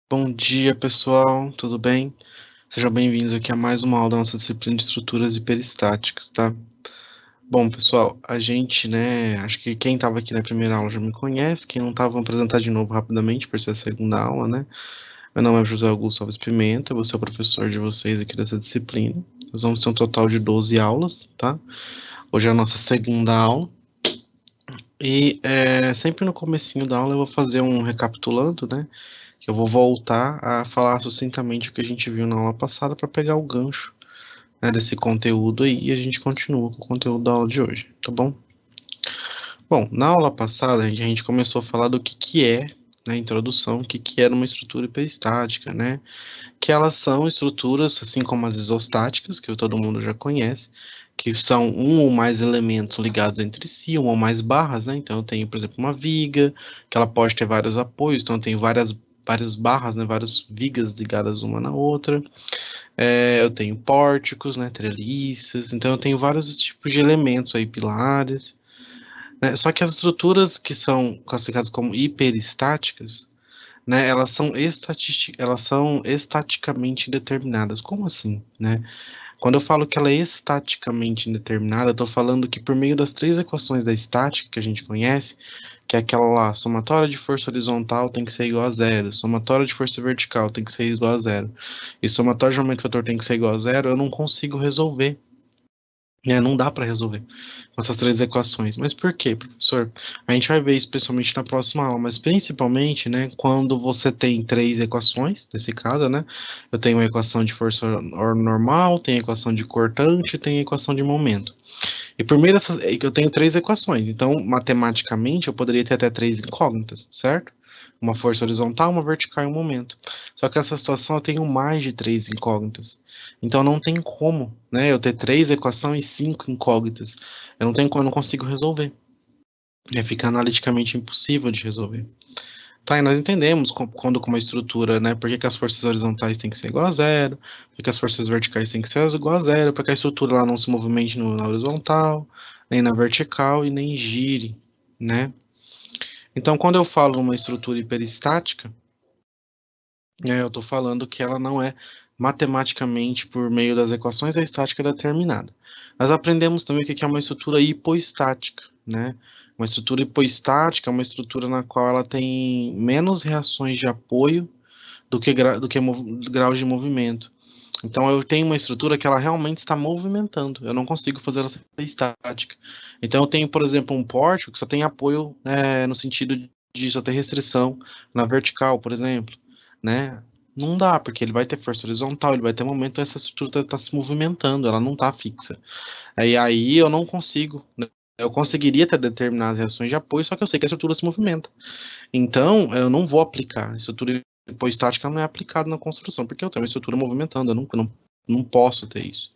Bom dia, pessoal, tudo bem? Sejam bem-vindos aqui a mais uma aula da nossa disciplina de estruturas hiperestáticas, tá? Bom, pessoal, a gente, acho que quem estava aqui na primeira aula já me conhece, quem não estava, vou apresentar de novo rapidamente, por ser a segunda aula, né? Meu nome é José Augusto Alves Pimenta, vou ser o professor de vocês aqui dessa disciplina. Nós vamos ter um total de 12 aulas, tá? Hoje é a nossa segunda aula. E sempre no comecinho da aula eu vou fazer um recapitulando, né? Que eu vou voltar a falar sucintamente o que a gente viu na aula passada para pegar o gancho, né, desse conteúdo aí e a gente continua com o conteúdo da aula de hoje, tá bom? Bom, na aula passada a gente começou a falar do que é, na introdução, o que era uma estrutura hiperestática, né? Que elas são estruturas, assim como as isostáticas, que todo mundo já conhece, que são um ou mais elementos ligados entre si, uma ou mais barras, né? Então eu tenho, por exemplo, uma viga, que ela pode ter vários apoios, então eu tenho várias barras, né? Várias vigas ligadas uma na outra. Eu tenho pórticos, né? Treliças, então eu tenho vários tipos de elementos aí, pilares, né? Só que as estruturas que são classificadas como hiperestáticas, né, elas são estaticamente determinadas. Como assim, né? Quando eu falo que ela é estaticamente indeterminada, eu estou falando que por meio das três equações da estática que a gente conhece, que é aquela lá, somatória de força horizontal tem que ser igual a zero, somatória de força vertical tem que ser igual a zero, e somatória de aumento do fator tem que ser igual a zero, eu não consigo resolver. Não dá para resolver com essas três equações. Mas por quê, professor? A gente vai ver isso principalmente na próxima aula, mas principalmente, né, quando você tem três equações, nesse caso, né, eu tenho a equação de força normal, tenho a equação de cortante, tenho a equação de momento. E por meio dessas, eu tenho três equações, então, matematicamente, eu poderia ter até três incógnitas, certo? Uma força horizontal, uma vertical e um momento. Só que nessa situação eu tenho mais de três incógnitas. Então não tem como, né, eu ter três equações e cinco incógnitas. Eu não consigo resolver. Fica analiticamente impossível de resolver. Tá, e nós entendemos quando com uma estrutura, né, por que as forças horizontais têm que ser igual a zero, por que as forças verticais têm que ser igual a zero, para que a estrutura lá não se movimente na horizontal, nem na vertical e nem gire, né? Então, quando eu falo uma estrutura hiperestática, eu estou falando que ela não é matematicamente, por meio das equações da estática determinada. Nós aprendemos também o que é uma estrutura hipoestática, né? Uma estrutura hipoestática é uma estrutura na qual ela tem menos reações de apoio do que graus de movimento. Então eu tenho uma estrutura que ela realmente está movimentando. Eu não consigo fazer ela ser estática. Então eu tenho, por exemplo, um pórtico que só tem apoio no sentido de só ter restrição na vertical, por exemplo, né? Não dá, porque ele vai ter força horizontal, ele vai ter momento, essa estrutura está se movimentando, ela não está fixa. E aí eu não consigo, né? Eu conseguiria ter determinadas reações de apoio, só que eu sei que a estrutura se movimenta. Então, eu não vou aplicar. A estrutura hipostática não é aplicada na construção, porque eu tenho uma estrutura movimentando, eu não posso ter isso.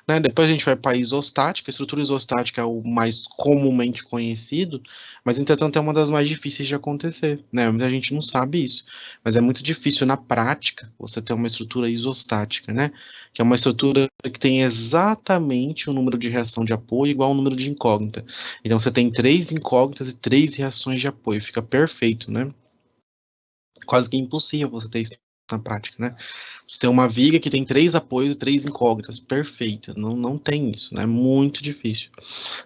Né? Depois a gente vai para a isostática. A estrutura isostática é o mais comumente conhecido, mas entretanto é uma das mais difíceis de acontecer. Né? Muita gente não sabe isso, mas é muito difícil na prática você ter uma estrutura isostática, né? Que é uma estrutura que tem exatamente o número de reação de apoio igual ao número de incógnita. Então você tem três incógnitas e três reações de apoio, fica perfeito, né? Quase que impossível você ter isso na prática, né? Você tem uma viga que tem três apoios e três incógnitas, perfeito. Não tem isso, né? É muito difícil.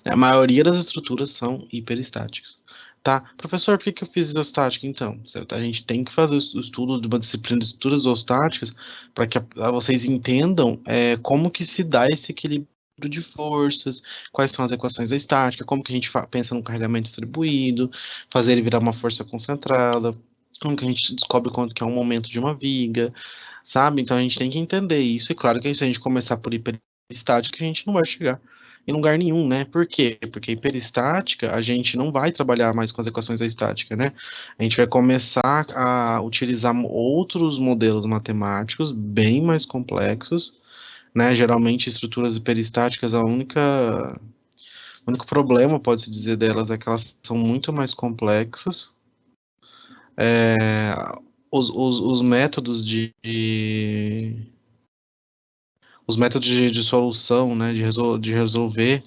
A maioria das estruturas são hiperestáticas. Tá, professor, por que eu fiz isostática então? A gente tem que fazer o estudo de uma disciplina de estruturas isostáticas para que vocês entendam como que se dá esse equilíbrio de forças, quais são as equações da estática, como que a gente pensa no carregamento distribuído, fazer ele virar uma força concentrada, como que a gente descobre quanto que é um momento de uma viga, sabe? Então a gente tem que entender isso. E claro que se a gente começar por hiperestática, a gente não vai chegar em lugar nenhum, né? Por quê? Porque hiperestática, a gente não vai trabalhar mais com as equações da estática, né? A gente vai começar a utilizar outros modelos matemáticos bem mais complexos, né? Geralmente, estruturas hiperestáticas, o único problema, pode-se dizer, delas é que elas são muito mais complexas. É, os métodos os métodos de solução, né, de resolver,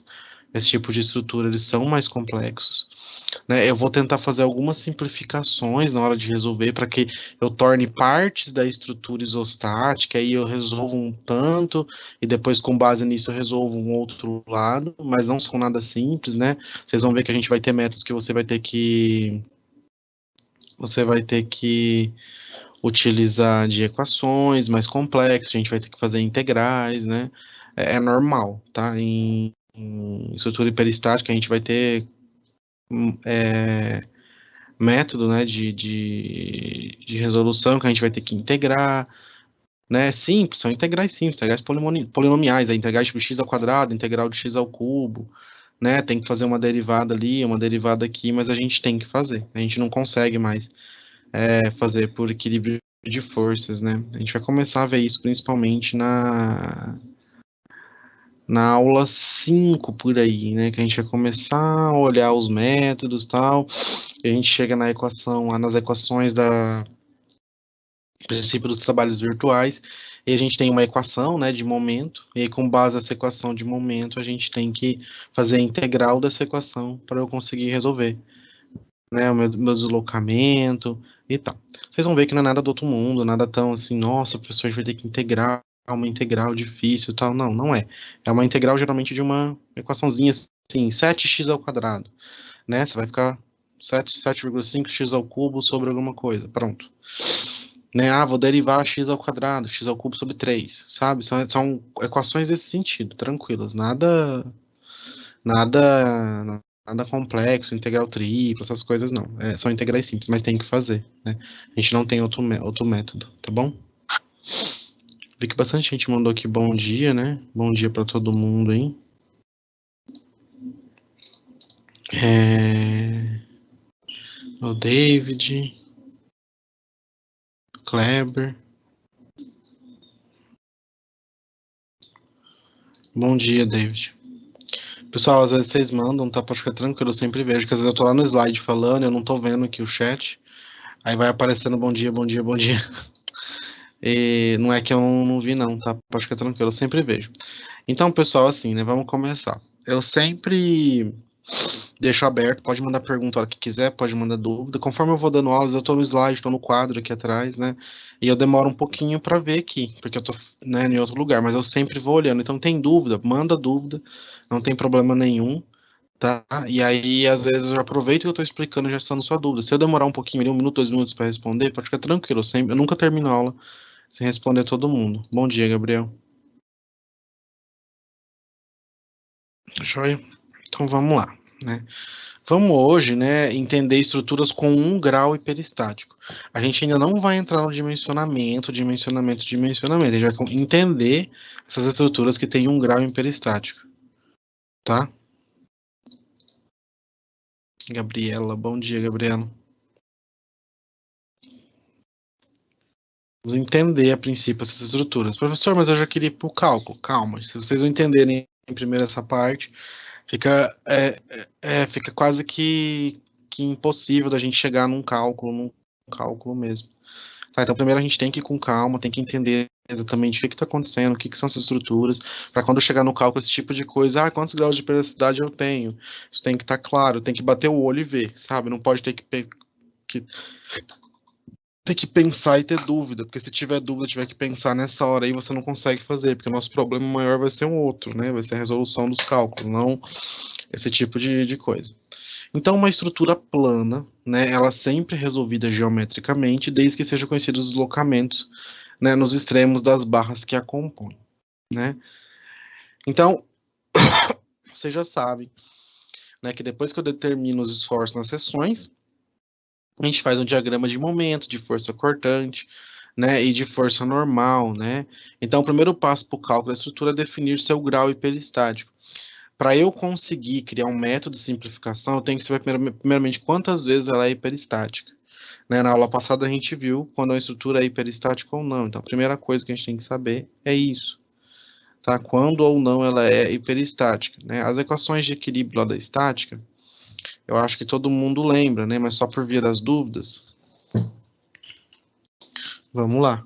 esse tipo de estrutura, eles são mais complexos, né? Eu vou tentar fazer algumas simplificações na hora de resolver para que eu torne partes da estrutura isostática, aí eu resolvo um tanto, e depois, com base nisso, eu resolvo um outro lado, mas não são nada simples, né? Vocês vão ver que a gente vai ter métodos que você vai ter que utilizar de equações mais complexas, a gente vai ter que fazer integrais, né? É normal, tá? Em estrutura hiperestática, a gente vai ter método, né, de resolução que a gente vai ter que integrar, né? Simples, são integrais simples, integrais polinomiais, integrais tipo x ao quadrado, integral de x ao cubo, né? Tem que fazer uma derivada ali, uma derivada aqui, mas a gente tem que fazer. A gente não consegue mais fazer por equilíbrio de forças, né? A gente vai começar a ver isso principalmente na aula 5 por aí, né? Que a gente vai começar a olhar os métodos e tal, e a gente chega na equação, nas equações da princípio dos trabalhos virtuais, e a gente tem uma equação, né, de momento, e aí com base nessa equação de momento, a gente tem que fazer a integral dessa equação para eu conseguir resolver, né, o meu deslocamento e tal. Vocês vão ver que não é nada do outro mundo, nada tão assim, nossa, professor, a gente vai ter que integrar uma integral difícil e tal. Não, não é. É uma integral geralmente de uma equaçãozinha assim, 7x ao quadrado, né? Você vai ficar 7,5x ao cubo sobre alguma coisa, pronto. Né? Ah, vou derivar x ao quadrado, x ao cubo sobre 3, sabe? São equações desse sentido, tranquilas, nada complexo, integral tripla, essas coisas não. São integrais simples, mas tem que fazer, né? A gente não tem outro método, tá bom? Vi que bastante gente mandou aqui bom dia, né? Bom dia para todo mundo aí. O David, Kleber. Bom dia, David. Pessoal, às vezes vocês mandam, tá? Pode ficar tranquilo, eu sempre vejo, que às vezes eu tô lá no slide falando, eu não tô vendo aqui o chat. Aí vai aparecendo bom dia, bom dia, bom dia. E não é que eu não vi, não, tá? Pode ficar tranquilo, eu sempre vejo. Então, pessoal, assim, né? Vamos começar. Eu sempre deixo aberto, pode mandar pergunta a hora que quiser, pode mandar dúvida. Conforme eu vou dando aulas, eu tô no slide, tô no quadro aqui atrás, né? E eu demoro um pouquinho para ver aqui, porque eu tô, né, em outro lugar, mas eu sempre vou olhando. Então, tem dúvida, manda dúvida, não tem problema nenhum. Tá? E aí, às vezes, eu já aproveito que eu tô explicando já estando sua dúvida. Se eu demorar um pouquinho, ali, 1 minuto, 2 minutos para responder, pode ficar tranquilo. Eu nunca termino a aula sem responder todo mundo. Bom dia, Gabriel. Joia? Então vamos lá, né? Vamos hoje, né, entender estruturas com 1 grau hiperestático. A gente ainda não vai entrar no dimensionamento. A gente vai entender essas estruturas que têm 1 grau hiperestático, tá? Gabriela, bom dia, Gabriela. Vamos entender a princípio essas estruturas. Professor, mas eu já queria ir para o cálculo. Calma, se vocês não entenderem primeiro essa parte, fica quase que impossível da gente chegar num cálculo mesmo. Tá, então primeiro a gente tem que ir com calma, tem que entender exatamente o que está acontecendo, o que são essas estruturas, para quando chegar no cálculo, esse tipo de coisa, quantos graus de periodicidade eu tenho? Isso tem que estar claro, tem que bater o olho e ver, sabe? Não pode que ter que pensar e ter dúvida, porque se tiver dúvida, tiver que pensar nessa hora aí, você não consegue fazer, porque o nosso problema maior vai ser um outro, né? Vai ser a resolução dos cálculos, não esse tipo de coisa. Então, uma estrutura plana, né, ela sempre é resolvida geometricamente, desde que sejam conhecidos os deslocamentos, né, nos extremos das barras que a compõem, né? Então, vocês já sabem, né, que depois que eu determino os esforços nas seções, a gente faz um diagrama de momento, de força cortante, né, e de força normal, né? Então, o primeiro passo para o cálculo da estrutura é definir seu grau hiperestático. Para eu conseguir criar um método de simplificação, eu tenho que saber primeiramente quantas vezes ela é hiperestática. Né, na aula passada a gente viu quando a estrutura é hiperestática ou não. Então, a primeira coisa que a gente tem que saber é isso. Tá? Quando ou não ela é hiperestática. Né? As equações de equilíbrio lá da estática, eu acho que todo mundo lembra, né? Mas só por via das dúvidas. Vamos lá.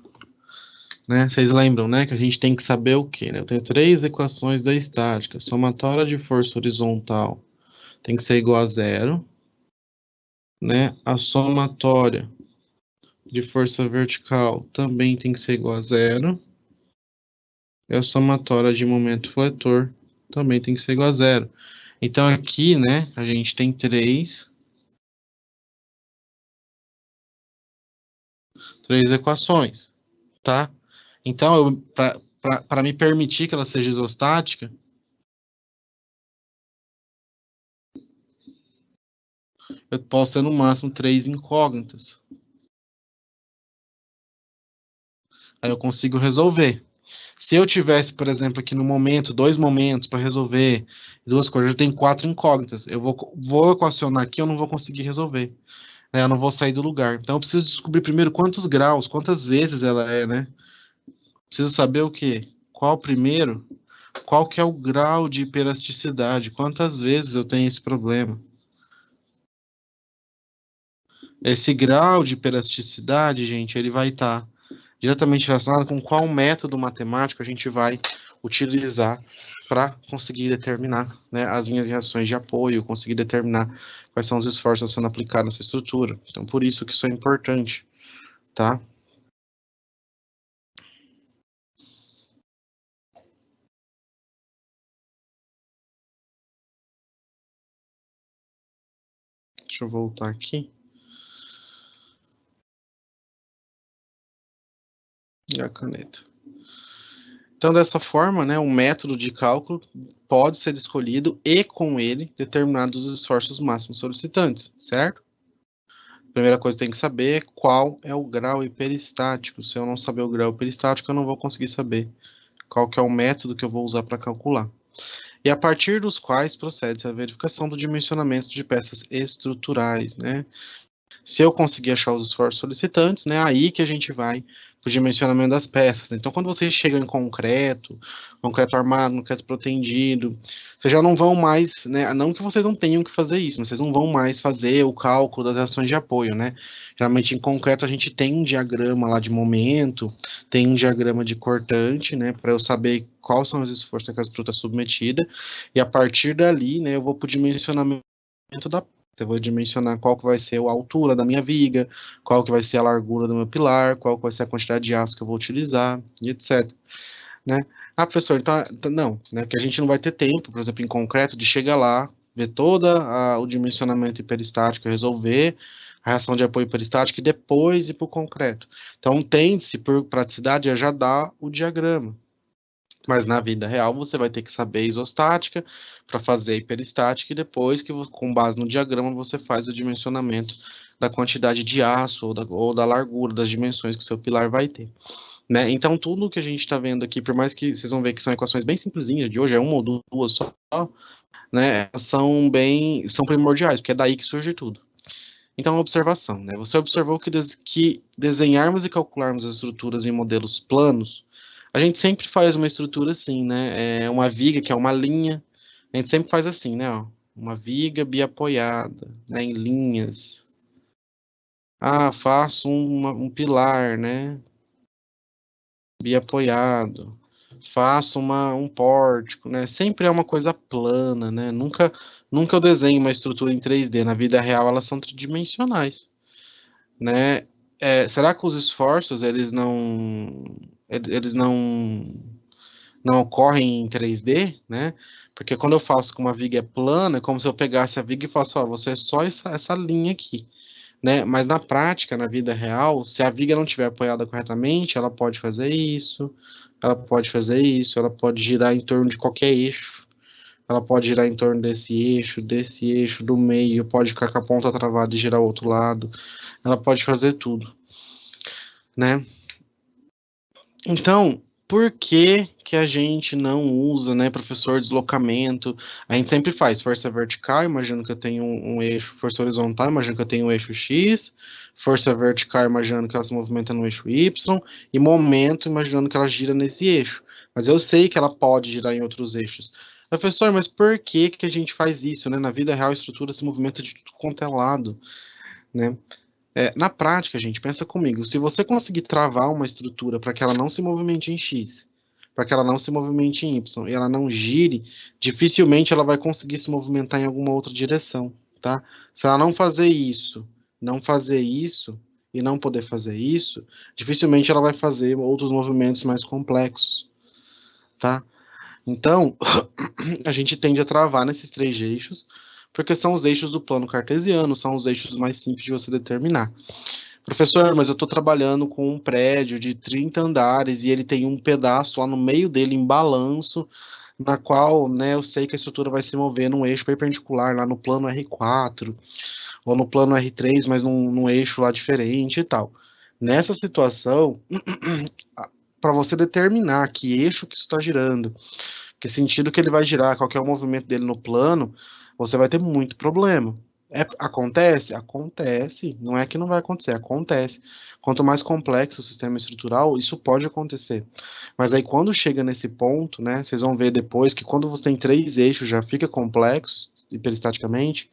né? Vocês lembram, né, que a gente tem que saber o quê, né? Eu tenho três equações da estática. Somatória de força horizontal tem que ser igual a zero, né? A somatória de força vertical também tem que ser igual a zero. E a somatória de momento fletor também tem que ser igual a zero. Então aqui, né, a gente tem três equações, tá? Então, para me permitir que ela seja isostática, eu posso ter no máximo três incógnitas. Aí eu consigo resolver. Se eu tivesse, por exemplo, aqui no momento, dois momentos para resolver duas coisas, eu tenho quatro incógnitas. Eu vou equacionar aqui, eu não vou conseguir resolver, né? Eu não vou sair do lugar. Então eu preciso descobrir primeiro quantos graus, quantas vezes ela é, né? Preciso saber o quê? Qual primeiro? Qual que é o grau de hiperasticidade? Quantas vezes eu tenho esse problema? Esse grau de hiperasticidade, gente, ele vai estar diretamente relacionado com qual método matemático a gente vai utilizar para conseguir determinar, né, as minhas reações de apoio, conseguir determinar quais são os esforços sendo aplicados nessa estrutura. Então, por isso que isso é importante, tá? Deixa eu voltar aqui. E a caneta. Então, dessa forma, né, um método de cálculo pode ser escolhido e, com ele, determinados os esforços máximos solicitantes, certo? A primeira coisa que tem que saber é qual é o grau hiperestático. Se eu não saber o grau hiperestático, eu não vou conseguir saber qual que é o método que eu vou usar para calcular. E a partir dos quais procede a verificação do dimensionamento de peças estruturais, né? Se eu conseguir achar os esforços solicitantes, né, aí que a gente vai para o dimensionamento das peças. Então, quando vocês chegam em concreto, concreto armado, concreto protendido, vocês já não vão mais, né, não que vocês não tenham que fazer isso, mas vocês não vão mais fazer o cálculo das ações de apoio, né? Geralmente em concreto a gente tem um diagrama lá de momento, tem um diagrama de cortante, né, para eu saber quais são os esforços que aquela estrutura está submetida, e a partir dali, né, eu vou para o dimensionamento da, eu vou dimensionar qual que vai ser a altura da minha viga, qual que vai ser a largura do meu pilar, qual que vai ser a quantidade de aço que eu vou utilizar, e etc. Né? Ah, professor, então não, né? Porque a gente não vai ter tempo, por exemplo, em concreto, de chegar lá, ver todo o dimensionamento hiperestático, resolver a reação de apoio hiperestático e depois ir para o concreto. Então, tende-se, por praticidade, a já dar o diagrama. Mas na vida real você vai ter que saber isostática para fazer hiperestática e depois que com base no diagrama você faz o dimensionamento da quantidade de aço ou da largura das dimensões que o seu pilar vai ter, né? Então tudo que a gente está vendo aqui, por mais que vocês vão ver que são equações bem simplesinhas de hoje, é uma ou duas só, né? São primordiais, porque é daí que surge tudo. Então, observação, né? Você observou que desenharmos e calcularmos as estruturas em modelos planos, a gente sempre faz uma estrutura assim, né? É uma viga, que é uma linha. A gente sempre faz assim, né? Ó, uma viga biapoiada, né? Em linhas. Ah, faço um pilar, né? Biapoiado. Faço um pórtico, né? Sempre é uma coisa plana, né? Nunca eu desenho uma estrutura em 3D. Na vida real, elas são tridimensionais, né? Será que os esforços eles não ocorrem em 3D, né? Porque quando eu faço com uma viga plana, é como se eu pegasse a viga e falasse, ó, você é só essa linha aqui, né? Mas na prática, na vida real, se a viga não estiver apoiada corretamente, ela pode fazer isso, ela pode fazer isso, ela pode girar em torno de qualquer eixo, ela pode girar em torno desse eixo, do meio, pode ficar com a ponta travada e girar ao outro lado, ela pode fazer tudo, né? Então, por que que a gente não usa, né, professor, deslocamento? A gente sempre faz força vertical, imagino que eu tenho um eixo, força horizontal, imagino que eu tenho um eixo X, força vertical, imaginando que ela se movimenta no eixo Y, e momento, imaginando que ela gira nesse eixo. Mas eu sei que ela pode girar em outros eixos. Professor, mas por que que a gente faz isso, né? Na vida real, a estrutura se movimenta de tudo quanto é lado, né? Na prática, gente, pensa comigo, se você conseguir travar uma estrutura para que ela não se movimente em X, para que ela não se movimente em Y, e ela não gire, dificilmente ela vai conseguir se movimentar em alguma outra direção, tá? Se ela não fazer isso e não poder fazer isso, dificilmente ela vai fazer outros movimentos mais complexos, tá? Então, a gente tende a travar nesses três eixos, porque são os eixos do plano cartesiano, são os eixos mais simples de você determinar. Professor, mas eu estou trabalhando com um prédio de 30 andares e ele tem um pedaço lá no meio dele em balanço, na qual, né, eu sei que a estrutura vai se mover num eixo perpendicular lá no plano R4 ou no plano R3, mas num eixo lá diferente e tal. Nessa situação, para você determinar que eixo que isso está girando, que sentido que ele vai girar, qual que é o movimento dele no plano, você vai ter muito problema. Acontece? Acontece. Não é que não vai acontecer, acontece. Quanto mais complexo o sistema estrutural, isso pode acontecer. Mas aí quando chega nesse ponto, né, vocês vão ver depois que quando você tem três eixos já fica complexo hiperestaticamente.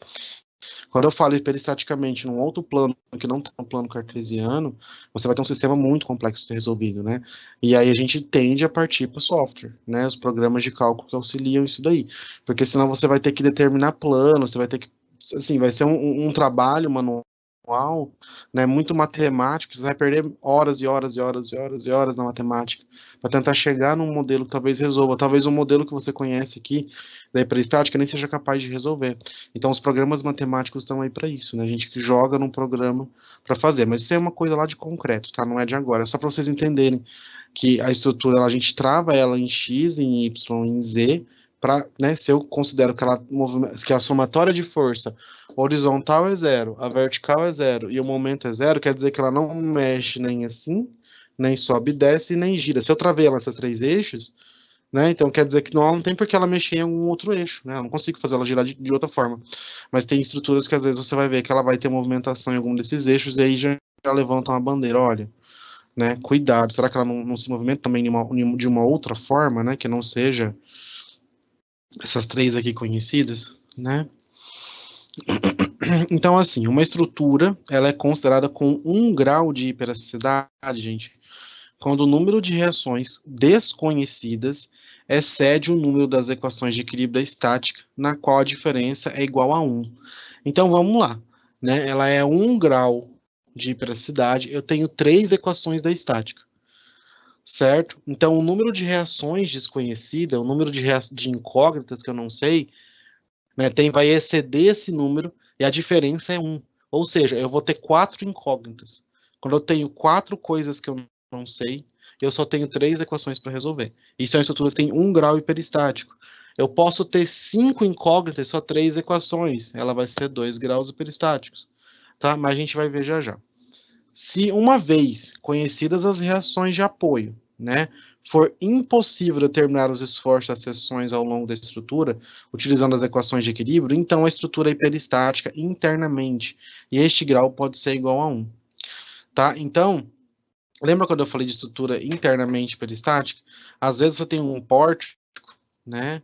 Quando eu falo hiperestaticamente num outro plano que não está no plano cartesiano, você vai ter um sistema muito complexo de ser resolvido, né? E aí a gente tende a partir para o software, né? Os programas de cálculo que auxiliam isso daí. Porque senão você vai ter que determinar plano, você vai ter que. Assim, vai ser um trabalho manual, né? Muito matemático, você vai perder horas e horas e horas e horas e horas na matemática para tentar chegar num modelo que talvez resolva. Talvez um modelo que você conhece aqui da hiperestática nem seja capaz de resolver. Então, os programas matemáticos estão aí para isso, né? A gente que joga num programa para fazer. Mas isso é uma coisa lá de concreto, tá? Não é de agora. É só para vocês entenderem que a estrutura, a gente trava ela em X, em Y, em Z, para, né, se eu considero que a somatória de força horizontal é zero, a vertical é zero e o momento é zero, quer dizer que ela não mexe nem assim, nem sobe, desce, nem gira. Se eu travei ela nessas três eixos, né? Então quer dizer que não tem por que ela mexer em algum outro eixo, né? Eu não consigo fazer ela girar de outra forma. Mas tem estruturas que às vezes você vai ver que ela vai ter movimentação em algum desses eixos e aí já levanta uma bandeira, olha, né? Cuidado, será que ela não se movimenta também de uma outra forma, né? Que não seja essas três aqui conhecidas, né? Então, assim, uma estrutura, ela é considerada com 1 grau de hiperacidade, gente, quando o número de reações desconhecidas excede o número das equações de equilíbrio da estática, na qual a diferença é igual a 1. Então vamos lá, né? Ela é 1 grau de hiperacidade, eu tenho três equações da estática, certo? Então o número de reações desconhecidas, o número de incógnitas que eu não sei, né, vai exceder esse número e a diferença é 1. Ou seja, eu vou ter 4 incógnitas. Quando eu tenho 4 coisas que eu não sei, eu só tenho 3 equações para resolver. Isso é uma estrutura que tem 1 grau hiperestático. Eu posso ter 5 incógnitas, só 3 equações. Ela vai ser 2 graus hiperestáticos. Tá? Mas a gente vai ver já já. Se uma vez conhecidas as reações de apoio, né, for impossível determinar os esforços das seções ao longo da estrutura, utilizando as equações de equilíbrio, então a estrutura é hiperestática internamente, e este grau pode ser igual a 1. Tá? Então, lembra quando eu falei de estrutura internamente hiperestática? Às vezes você tem um pórtico, né,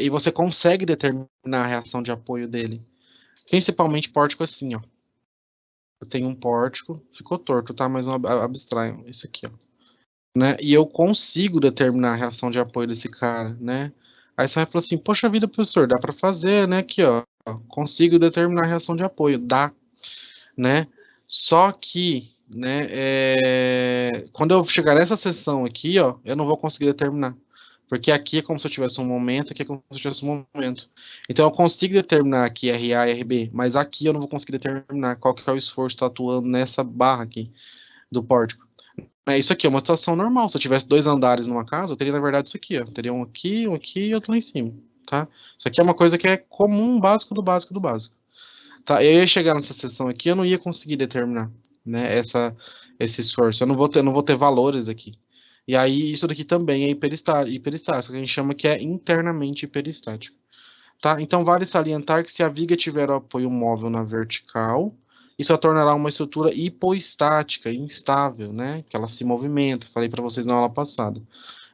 e você consegue determinar a reação de apoio dele. Principalmente pórtico assim, ó. Eu tenho um pórtico, ficou torto, tá? Mas abstraiam isso aqui, ó. Né? E eu consigo determinar a reação de apoio desse cara, né? Aí você vai falar assim, poxa vida, professor, dá para fazer, né? Aqui, ó, consigo determinar a reação de apoio, dá, né? Só que, né, quando eu chegar nessa seção aqui, ó, eu não vou conseguir determinar. Porque aqui é como se eu tivesse um momento, aqui é como se eu tivesse um momento. Então eu consigo determinar aqui RA e RB, mas aqui eu não vou conseguir determinar qual que é o esforço que está atuando nessa barra aqui do pórtico. Isso aqui é uma situação normal. Se eu tivesse 2 andares numa casa, eu teria, na verdade, isso aqui, ó. Eu teria um aqui e outro lá em cima, tá? Isso aqui é uma coisa que é comum, básico do básico do básico. Tá? Eu ia chegar nessa seção aqui, eu não ia conseguir determinar, né, esse esforço. Eu não vou ter valores aqui. E aí, isso daqui também é hiperestático, que a gente chama que é internamente hiperestático. Tá? Então, vale salientar que se a viga tiver o apoio móvel na vertical, isso a tornará uma estrutura hipoestática, instável, né? Que ela se movimenta, falei para vocês na aula passada.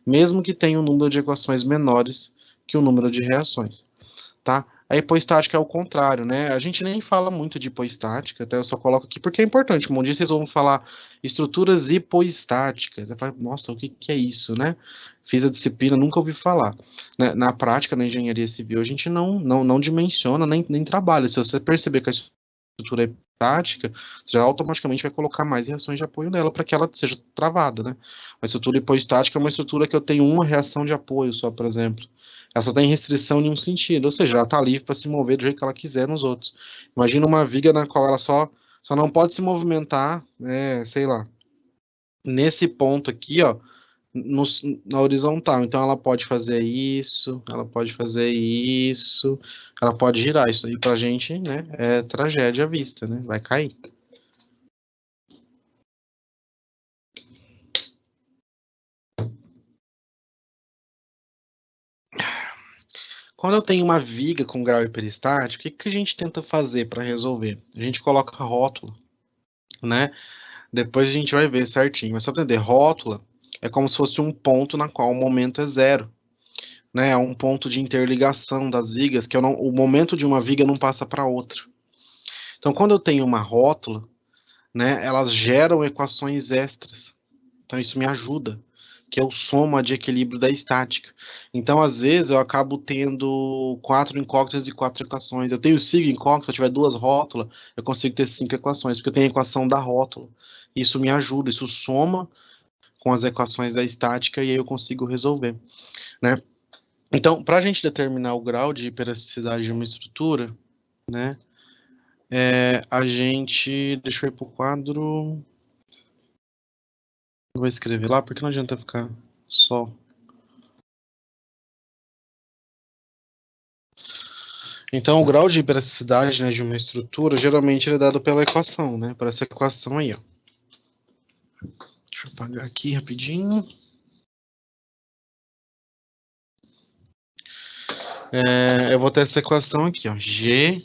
Mesmo que tenha um número de equações menores que o número de reações, tá? A hipoestática é o contrário, né? A gente nem fala muito de hipoestática, até eu só coloco aqui porque é importante. Um dia vocês vão falar estruturas hipoestáticas. Eu falo, nossa, o que que é isso, né? Fiz a disciplina, nunca ouvi falar. Na prática, na engenharia civil, a gente não dimensiona, nem trabalha. Se você perceber que a estrutura é hipoestática, você já automaticamente vai colocar mais reações de apoio nela para que ela seja travada, né? Uma estrutura hipoestática é uma estrutura que eu tenho uma reação de apoio só, por exemplo. Ela só tem restrição em um sentido, ou seja, ela está livre para se mover do jeito que ela quiser nos outros. Imagina uma viga na qual ela só não pode se movimentar, sei lá, nesse ponto aqui, ó, no, na horizontal. Então ela pode fazer isso, ela pode fazer isso, ela pode girar. Isso aí pra gente, né, é tragédia à vista, né? Vai cair. Quando eu tenho uma viga com grau hiperestático, o que que a gente tenta fazer para resolver? A gente coloca rótulo, né? Depois a gente vai ver certinho. Mas só para entender, rótula é como se fosse um ponto na qual o momento é zero, né? É um ponto de interligação das vigas, que o momento de uma viga não passa para outra. Então, quando eu tenho uma rótula, né, elas geram equações extras. Então, isso me ajuda, que é o soma de equilíbrio da estática. Então, às vezes, eu acabo tendo quatro incógnitas e quatro equações. Eu tenho cinco incógnitas, se eu tiver duas rótulas, eu consigo ter cinco equações, porque eu tenho a equação da rótula. Isso me ajuda, isso soma com as equações da estática e aí eu consigo resolver, né? Então, para a gente determinar o grau de hiperelasticidade de uma estrutura, né, a gente, deixa eu ir para o quadro, eu vou escrever lá, porque não adianta ficar só. Então, o grau de hiperelasticidade, né, de uma estrutura, geralmente ele é dado pela equação, né, por essa equação aí, ó. Deixa eu apagar aqui rapidinho. Eu vou ter essa equação aqui, ó, G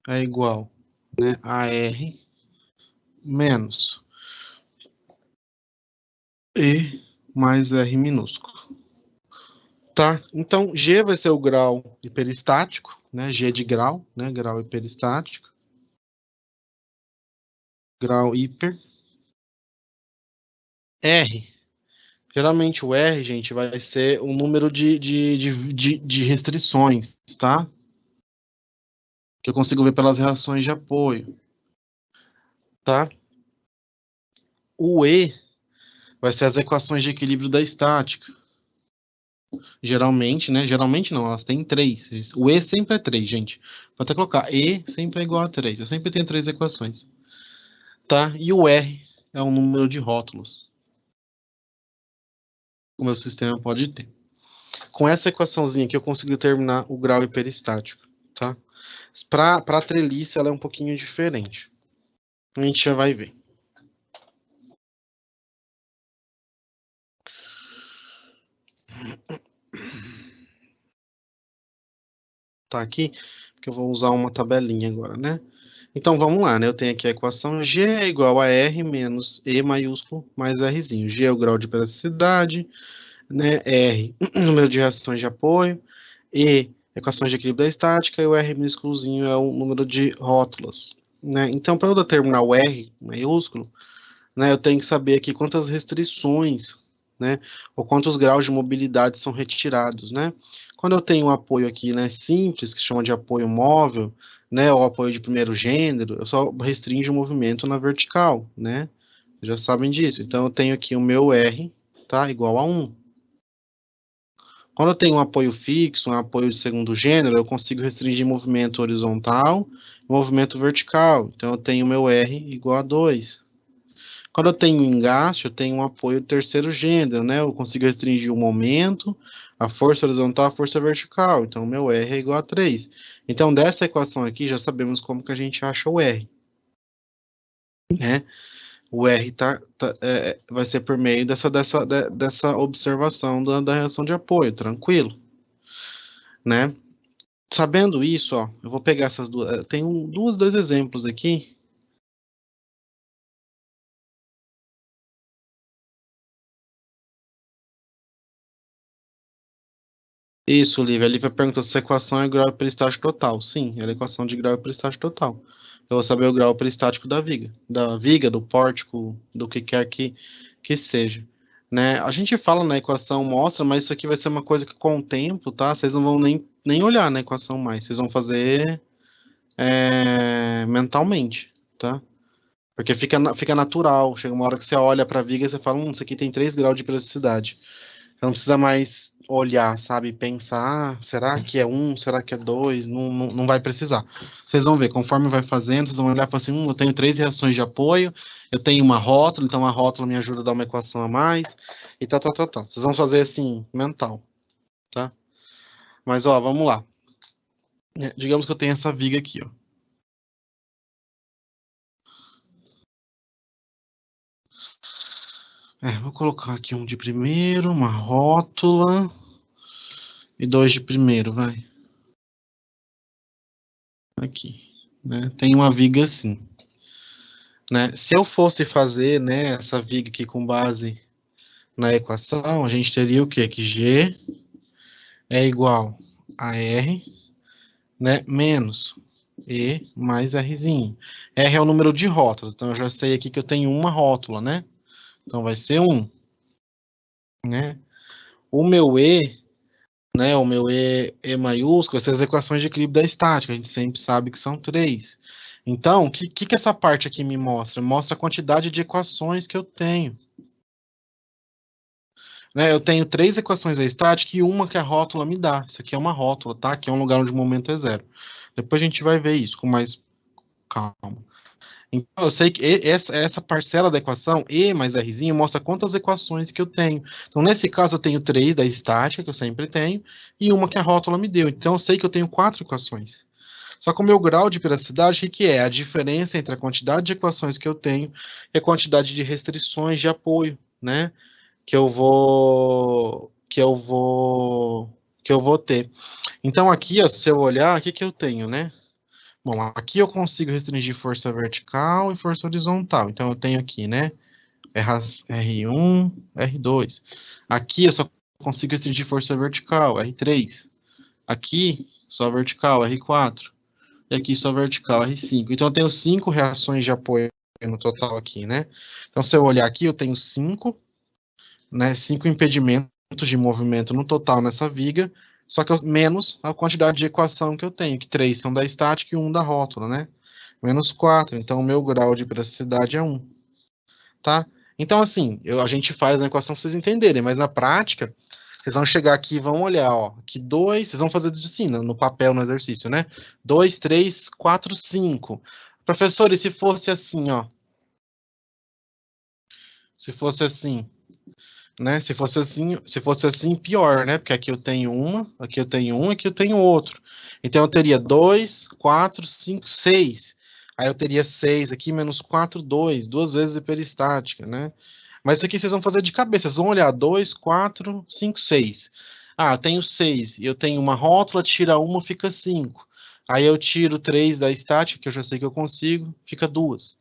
é igual, né, a R menos E mais R minúsculo. Tá? Então, G vai ser o grau hiperestático, né? G de grau, né? Grau hiperestático. Grau hiper. R. Geralmente o R, gente, vai ser o número de restrições, tá? Que eu consigo ver pelas reações de apoio, tá? O E vai ser as equações de equilíbrio da estática. Geralmente, né? Geralmente não, elas têm três. O E sempre é três, gente. Vou até colocar E sempre é igual a três. Eu sempre tenho três equações. Tá? E o R é o número de rótulos que o meu sistema pode ter. Com essa equaçãozinha aqui eu consigo determinar o grau hiperestático, tá? Para a treliça ela é um pouquinho diferente. A gente já vai ver. Tá aqui, porque eu vou usar uma tabelinha agora, né? Então vamos lá, né? Eu tenho aqui a equação G é igual a R menos E maiúsculo mais Rzinho. G é o grau de elasticidade, né? R, número de reações de apoio, E, equações de equilíbrio da estática, e o R minúsculozinho é o número de rótulas, né? Então, para eu determinar o R maiúsculo, né, eu tenho que saber aqui quantas restrições, né, ou quantos graus de mobilidade são retirados, né? Quando eu tenho um apoio aqui, né, simples, que chama de apoio móvel, né, ou apoio de primeiro gênero, eu só restringo o movimento na vertical, né? Já sabem disso. Então, eu tenho aqui o meu R, tá, igual a 1. Quando eu tenho um apoio fixo, um apoio de segundo gênero, eu consigo restringir movimento horizontal e movimento vertical. Então, eu tenho meu R igual a 2. Quando eu tenho engaste, eu tenho um apoio de terceiro gênero, né? Eu consigo restringir o momento, a força horizontal, a força vertical. Então, meu R é igual a 3. Então, dessa equação aqui, já sabemos como que a gente acha o R, né? O R vai ser por meio dessa observação da reação de apoio, tranquilo, né? Sabendo isso, ó, eu vou pegar essas duas. Tem dois exemplos aqui. Isso, Lívia. A Lívia perguntou se a equação é grau hiperestático total. Sim, ela é equação de grau hiperestático total. Eu vou saber o grau hiperestático da viga, do pórtico, do que quer que seja. Né? A gente fala na equação, mostra, mas isso aqui vai ser uma coisa que com o tempo, tá? Vocês não vão nem olhar na equação mais. Vocês vão fazer mentalmente, tá? Porque fica natural. Chega uma hora que você olha para a viga e você fala, isso aqui tem 3 graus de periodicidade. Você não precisa mais olhar, sabe? Pensar, será que é um? Será que é dois? Não, não, não vai precisar. Vocês vão ver, conforme vai fazendo, vocês vão olhar e falar assim, eu tenho 3 reações de apoio, eu tenho uma rótula, então a rótula me ajuda a dar uma equação a mais, e tal, tal, tal, tal. Vocês vão fazer assim, mental, tá? Mas, ó, vamos lá. Digamos que eu tenho essa viga aqui, ó. Vou colocar aqui um de primeiro, uma rótula, e 2 de primeiro, vai. Aqui, né? Tem uma viga assim. Né? Se eu fosse fazer, né, essa viga aqui com base na equação, a gente teria o quê? Que G é igual a R, né, menos E mais Rzinho. R é o número de rótulas, então eu já sei aqui que eu tenho uma rótula, né? Então vai ser 1, né? O meu E, né, o meu E maiúsculo, essas equações de equilíbrio da estática, a gente sempre sabe que são 3. Então, o que essa parte aqui me mostra? Mostra a quantidade de equações que eu tenho. Né, eu tenho 3 equações estáticas e uma que a rótula me dá. Isso aqui é uma rótula, tá? Aqui é um lugar onde o momento é zero. Depois a gente vai ver isso com mais calma. Então, eu sei que essa parcela da equação, E mais Rzinho, mostra quantas equações que eu tenho. Então, nesse caso, eu tenho 3 da estática, que eu sempre tenho, e uma que a rótula me deu. Então, eu sei que eu tenho 4 equações. Só que o meu grau de periodicidade, o que é? A diferença entre a quantidade de equações que eu tenho e a quantidade de restrições de apoio, né? Que eu vou ter. Então aqui, ó, se eu olhar, o que eu tenho, né? Bom, aqui eu consigo restringir força vertical e força horizontal. Então eu tenho aqui, né? R1, R2. Aqui eu só consigo restringir força vertical, R3. Aqui, só vertical, R4. E aqui só vertical, R5. Então eu tenho 5 reações de apoio no total aqui, né? Então se eu olhar aqui, eu tenho 5, né, 5 impedimentos de movimento no total nessa viga, só que menos a quantidade de equação que eu tenho, que 3 são da estática e 1 da rótula, né? Menos 4, então o meu grau de praticidade é 1, tá? Então, assim, a gente faz a equação para vocês entenderem, mas na prática, vocês vão chegar aqui e vão olhar, ó, que 2, vocês vão fazer assim, no papel, no exercício, né? 2, 3, 4, 5. Professor, e se fosse assim, ó? Se fosse assim, né? Se fosse assim, pior, né? Porque aqui eu tenho uma, aqui eu tenho um, aqui eu tenho outro. Então eu teria 2, 4, 5, 6. Aí eu teria 6 aqui, menos 4, 2, duas vezes a peristática, né? Mas isso aqui vocês vão fazer de cabeça. Vocês vão olhar 2, 4, 5, 6. Ah, eu tenho 6 e eu tenho uma rótula, tira uma, fica 5. Aí eu tiro 3 da estática, que eu já sei que eu consigo, fica 2.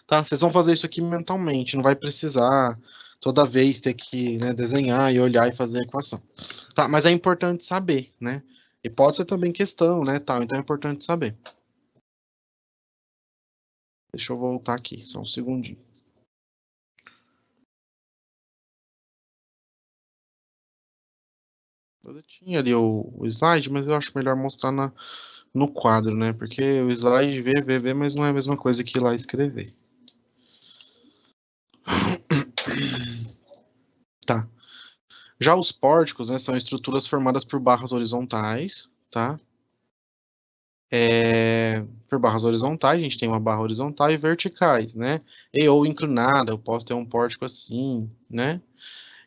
Tá? Vocês vão fazer isso aqui mentalmente, não vai precisar toda vez ter que, né, desenhar e olhar e fazer a equação. Tá? Mas é importante saber, né? E pode ser também questão, né, tal, então é importante saber. Deixa eu voltar aqui, só um segundinho. Eu tinha ali o slide, mas eu acho melhor mostrar no quadro, né? Porque o slide vê, mas não é a mesma coisa que ir lá escrever. Tá. Já os pórticos, né, são estruturas formadas por barras horizontais, tá? Por barras horizontais, a gente tem uma barra horizontal e verticais, né? Ou inclinada, eu posso ter um pórtico assim, né?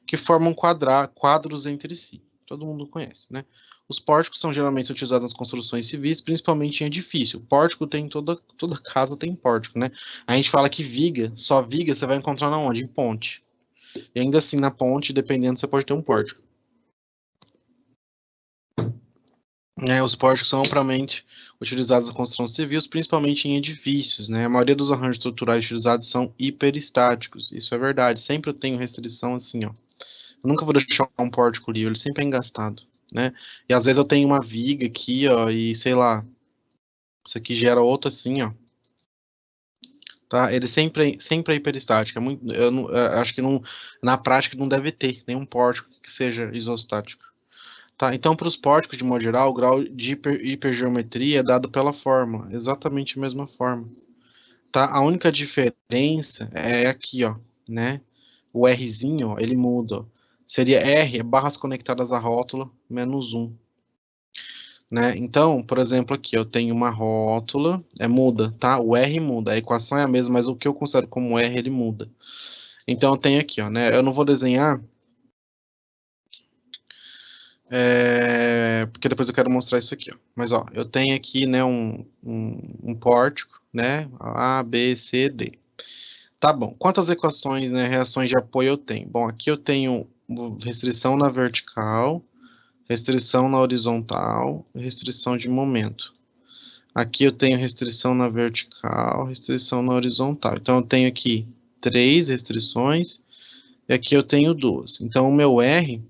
Que formam quadros entre si. Todo mundo conhece, né? Os pórticos são geralmente utilizados nas construções civis, principalmente em edifício. Pórtico tem toda casa tem pórtico, né? A gente fala que viga, só viga você vai encontrar na onde? Em ponte. E ainda assim, na ponte, dependendo, você pode ter um pórtico. Os pórticos são amplamente utilizados na construção civil, principalmente em edifícios, né? A maioria dos arranjos estruturais utilizados são hiperestáticos. Isso é verdade. Sempre eu tenho restrição assim, ó. Eu nunca vou deixar um pórtico livre, ele sempre é engastado. né? E às vezes eu tenho uma viga aqui, ó, e sei lá, isso aqui gera outra assim, ó. Tá? Ele sempre é hiperestático. É muito, acho que não, na prática não deve ter nenhum pórtico que seja isostático. Tá? Então, para os pórticos, de modo geral, o grau de hipergeometria é dado pela fórmula, exatamente a mesma forma. Tá? A única diferença é aqui, ó, né? O Rzinho, ó, ele muda. Ó. Seria R, barras conectadas à rótula, menos 1. Né? Então, por exemplo, aqui eu tenho uma rótula, muda, tá? O R muda, a equação é a mesma, mas o que eu considero como R, ele muda. Então, eu tenho aqui, ó, né? Eu não vou desenhar, porque depois eu quero mostrar isso aqui, ó. Mas, ó, eu tenho aqui, né, um pórtico, né? A, B, C, D. Tá bom. Quantas equações, né, reações de apoio eu tenho? Bom, aqui eu tenho restrição na vertical, restrição na horizontal, restrição de momento. Aqui eu tenho restrição na vertical, restrição na horizontal. Então eu tenho aqui 3 restrições e aqui eu tenho 2. Então o meu R,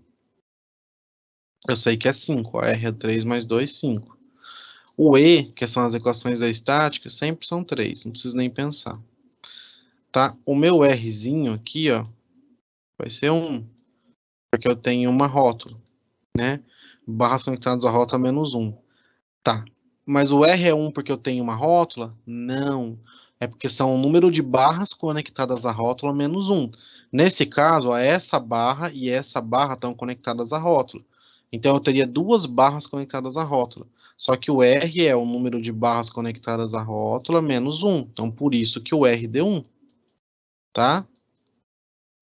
eu sei que é 5. A R é 3 mais 2, 5. O E, que são as equações da estática, sempre são 3, não preciso nem pensar. Tá? O meu Rzinho aqui, ó, vai ser 1, porque eu tenho uma rótula, né? Barras conectadas à rótula menos 1. Tá. Mas o R é 1 porque eu tenho uma rótula? Não. É porque são o número de barras conectadas à rótula menos 1. Nesse caso, essa barra e essa barra estão conectadas à rótula. Então, eu teria duas barras conectadas à rótula. Só que o R é o número de barras conectadas à rótula menos 1. Então, por isso que o R deu 1. Tá?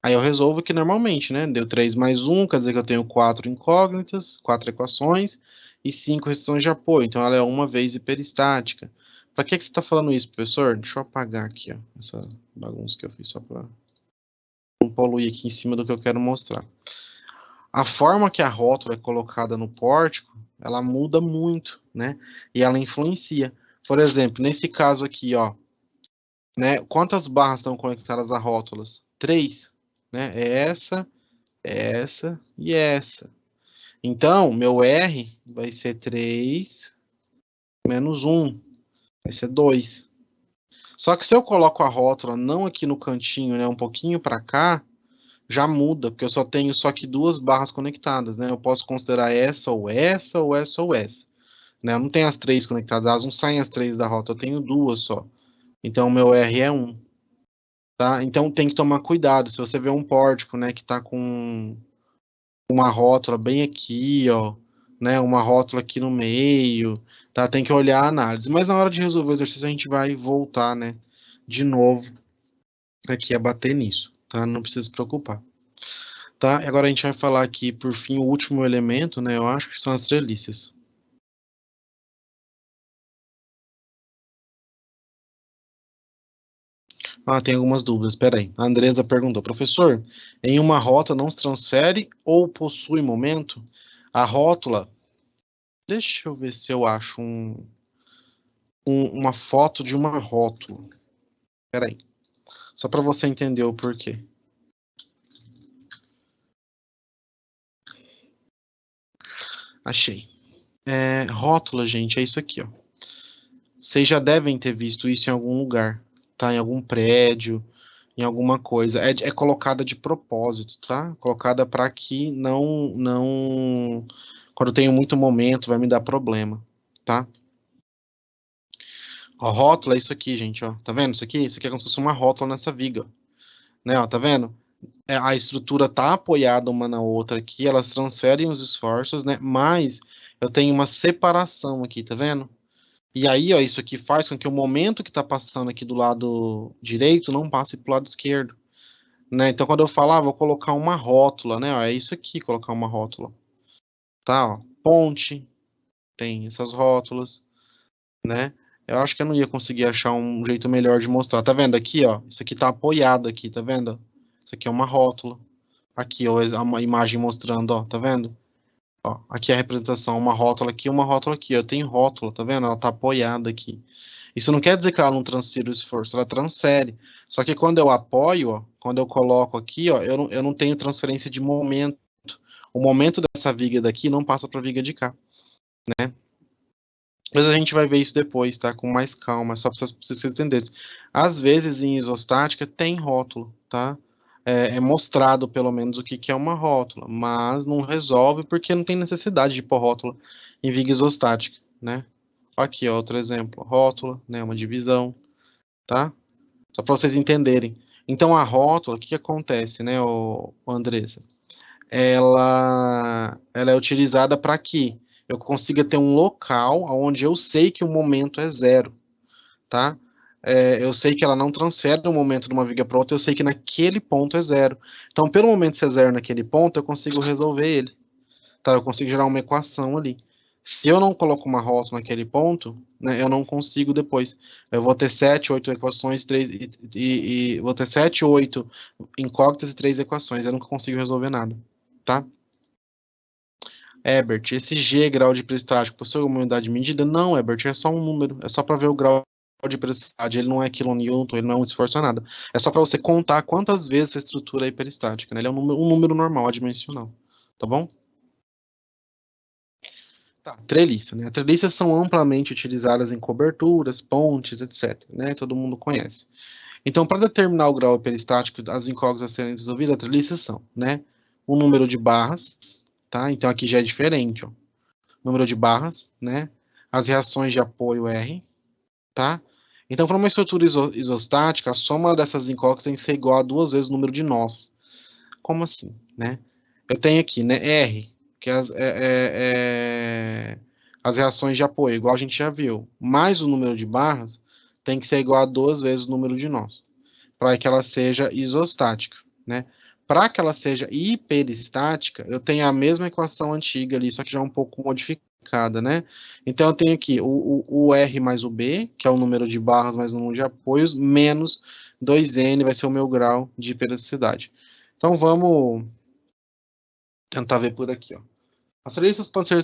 Aí eu resolvo aqui normalmente, né? Deu 3 mais 1, quer dizer que eu tenho 4 incógnitas, 4 equações e 5 restrições de apoio. Então ela é uma vez hiperestática. Para que você está falando isso, professor? Deixa eu apagar aqui, ó, essa bagunça que eu fiz só para não poluir aqui em cima do que eu quero mostrar. A forma que a rótula é colocada no pórtico, ela muda muito, né? E ela influencia. Por exemplo, nesse caso aqui, ó, né? Quantas barras estão conectadas a rótulas? 3, né? Essa e essa. Então, meu R vai ser 3 menos 1, vai ser 2. Só que se eu coloco a rótula não aqui no cantinho, né, um pouquinho para cá, já muda, porque eu só tenho só aqui duas barras conectadas, né? Eu posso considerar essa ou essa ou essa ou essa, né? Eu não tenho as 3 conectadas, elas não saem as 3 da rótula, eu tenho duas só. Então, meu R é 1, tá? Então, tem que tomar cuidado. Se você vê um pórtico, né, que está com uma rótula bem aqui, ó, né, uma rótula aqui no meio, tá? Tem que olhar a análise. Mas na hora de resolver o exercício a gente vai voltar, né, de novo aqui a bater nisso, tá? Não precisa se preocupar. Tá? E agora a gente vai falar aqui, por fim, o último elemento, né, eu acho que são as treliças. Ah, tem algumas dúvidas, espera aí. A Andresa perguntou, professor, em uma rota não se transfere ou possui momento? A rótula, deixa eu ver se eu acho uma foto de uma rótula. Espera aí. Só para você entender o porquê. Achei. Rótula, gente, é isso aqui, ó. Vocês já devem ter visto isso em algum lugar, tá? Em algum prédio, em alguma coisa. É colocada de propósito, tá? Colocada para que não, quando eu tenho muito momento, vai me dar problema, tá? A rótula é isso aqui, gente, ó. Tá vendo isso aqui? Isso aqui é como se fosse uma rótula nessa viga, né? Ó, tá vendo? A estrutura tá apoiada uma na outra aqui, elas transferem os esforços, né? Mas eu tenho uma separação aqui, tá vendo? E aí, ó, isso aqui faz com que o momento que tá passando aqui do lado direito não passe pro lado esquerdo, né? Então, quando eu falar, vou colocar uma rótula, né? Ó, é isso aqui, colocar uma rótula, tá? Ó, ponte, tem essas rótulas, né? Eu acho que eu não ia conseguir achar um jeito melhor de mostrar. Tá vendo aqui, ó? Isso aqui tá apoiado aqui, tá vendo? Isso aqui é uma rótula. Aqui, ó, uma imagem mostrando, ó, tá vendo? Ó, aqui é a representação, uma rótula aqui, uma rótula aqui. Eu tenho rótula, tá vendo? Ela tá apoiada aqui. Isso não quer dizer que ela não transfere o esforço, ela transfere. Só que quando eu apoio, ó, quando eu coloco aqui, ó, eu não tenho transferência de momento. O momento dessa viga daqui não passa para a viga de cá, né? Mas a gente vai ver isso depois, tá? Com mais calma, só para vocês entenderem. Às vezes, em isostática, tem rótulo, tá? É mostrado, pelo menos, o que é uma rótula, mas não resolve porque não tem necessidade de pôr rótula em viga isostática, né? Aqui, ó, outro exemplo. Rótula, né? Uma divisão, tá? Só para vocês entenderem. Então, a rótula, o que acontece, né, Andressa? Ela é utilizada para que eu consiga ter um local onde eu sei que o momento é zero, tá? Eu sei que ela não transfere o momento de uma viga para outra, eu sei que naquele ponto é zero. Então, pelo momento ser zero naquele ponto, eu consigo resolver ele, tá? Eu consigo gerar uma equação ali. Se eu não coloco uma rótula naquele ponto, né, eu não consigo depois. Eu vou ter 7, 8 equações, vou ter 7, 8 incógnitas e 3 equações. Eu nunca consigo resolver nada, tá? Herbert, esse G, grau de peristático, possui uma unidade medida? Não, Herbert, é só um número. É só para ver o grau de peristicidade. Ele não é quilonewton, ele não é um esforço, nada. É só para você contar quantas vezes essa estrutura é peristática, né? Ele é um número normal, adimensional. Tá bom? Tá, treliça, né? Treliças são amplamente utilizadas em coberturas, pontes, etc, né? Todo mundo conhece. Então, para determinar o grau peristático, as incógnitas a serem resolvidas, a treliças são, né? O número de barras, tá? Então, aqui já é diferente, ó. Número de barras, né? As reações de apoio R, tá? Então, para uma estrutura isostática, a soma dessas incógnitas tem que ser igual a 2 vezes o número de nós. Como assim, né? Eu tenho aqui, né, R, que é as reações de apoio, igual a gente já viu, mais o número de barras, tem que ser igual a 2 vezes o número de nós, para que ela seja isostática, né? Para que ela seja hiperestática, eu tenho a mesma equação antiga ali, só que já um pouco modificada, né? Então, eu tenho aqui o R mais o B, que é o número de barras mais o número de apoios, menos 2N vai ser o meu grau de hiperelasticidade. Então, vamos tentar ver por aqui, ó. As treliças podem ser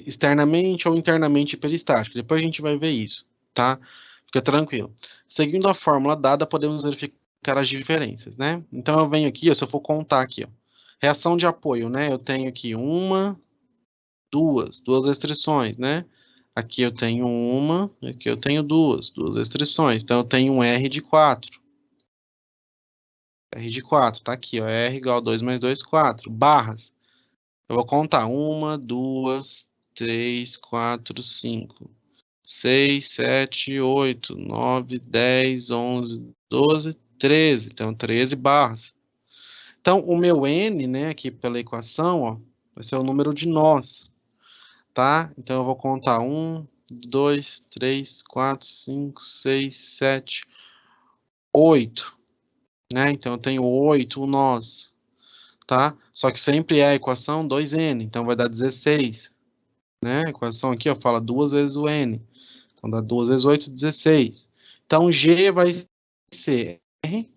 externamente ou internamente hiperestáticas. Depois a gente vai ver isso, tá? Fica tranquilo. Seguindo a fórmula dada, podemos verificar as diferenças, né? Então eu venho aqui, ó, se eu for contar aqui, ó, reação de apoio, né? Eu tenho aqui duas restrições, né? Aqui eu tenho aqui eu tenho duas restrições. Então eu tenho um R de 4. R de 4, tá aqui, ó, R igual a 2 mais 2, 4. Barras. Eu vou contar. 1, 2, 3, 4, 5, 6, 7, 8, 9, 10, 11, 12, 13. Então, 13 barras. Então, o meu N, né, aqui pela equação, ó, vai ser o número de nós, tá? Então, eu vou contar. 1, 2, 3, 4, 5, 6, 7, 8, né? Então, eu tenho 8 nós, tá? Só que sempre é a equação 2N, então vai dar 16. Né? A equação aqui, ó, fala 2 vezes o N. Então, dá 2 vezes 8, 16. Então, G vai ser R,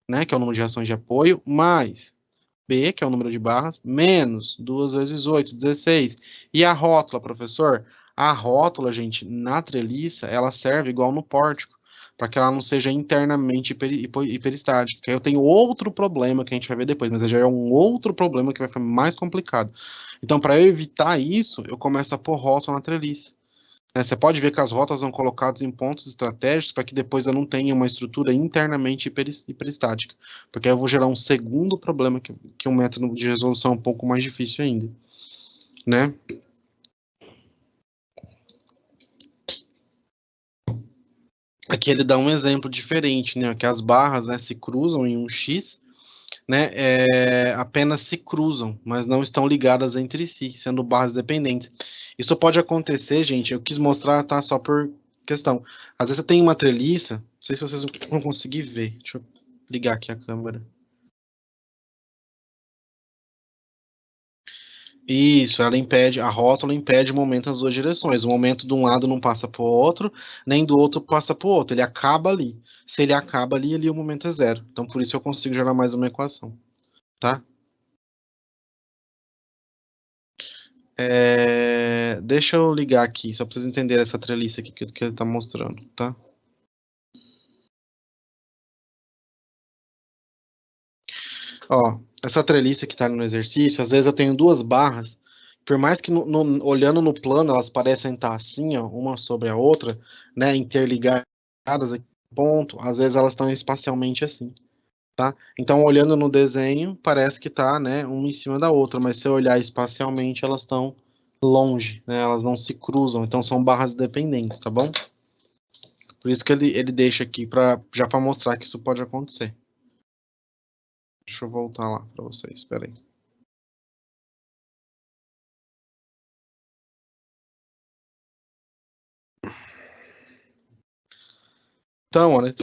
né, que é o número de reações de apoio, mais B, que é o número de barras, menos 2 vezes 8, 16. E a rótula, professor? A rótula, gente, na treliça, ela serve igual no pórtico, para que ela não seja internamente hiperestática. Eu tenho outro problema que a gente vai ver depois, mas já é um outro problema que vai ficar mais complicado. Então, para eu evitar isso, eu começo a pôr rótula na treliça. Você pode ver que as rotas são colocadas em pontos estratégicos para que depois eu não tenha uma estrutura internamente hiperestática. Porque aí eu vou gerar um segundo problema, que um método de resolução um pouco mais difícil ainda. Né? Aqui ele dá um exemplo diferente, né? Que as barras, né, se cruzam em um X, né? Apenas se cruzam, mas não estão ligadas entre si, sendo barras dependentes. Isso pode acontecer, gente. Eu quis mostrar, tá? Só por questão. Às vezes você tem uma treliça, não sei se vocês vão conseguir ver. Deixa eu ligar aqui a câmera. Isso, ela impede, a rótula impede o momento nas duas direções. O momento de um lado não passa para o outro, nem do outro passa para o outro. Ele acaba ali. Se ele acaba ali o momento é zero. Então, por isso eu consigo gerar mais uma equação, tá? Deixa eu ligar aqui, só para vocês entenderem essa treliça aqui que ele está mostrando, tá? Ó, essa treliça que tá no exercício, às vezes eu tenho duas barras, por mais que olhando no plano elas parecem estar assim, ó, uma sobre a outra, né, interligadas aqui, ponto, às vezes elas estão espacialmente assim, tá? Então, olhando no desenho, parece que tá, né, uma em cima da outra, mas se eu olhar espacialmente, elas estão longe, né, elas não se cruzam, então são barras dependentes, tá bom? Por isso que ele deixa aqui já para mostrar que isso pode acontecer. Deixa eu voltar lá para vocês, espera aí. Então, olha,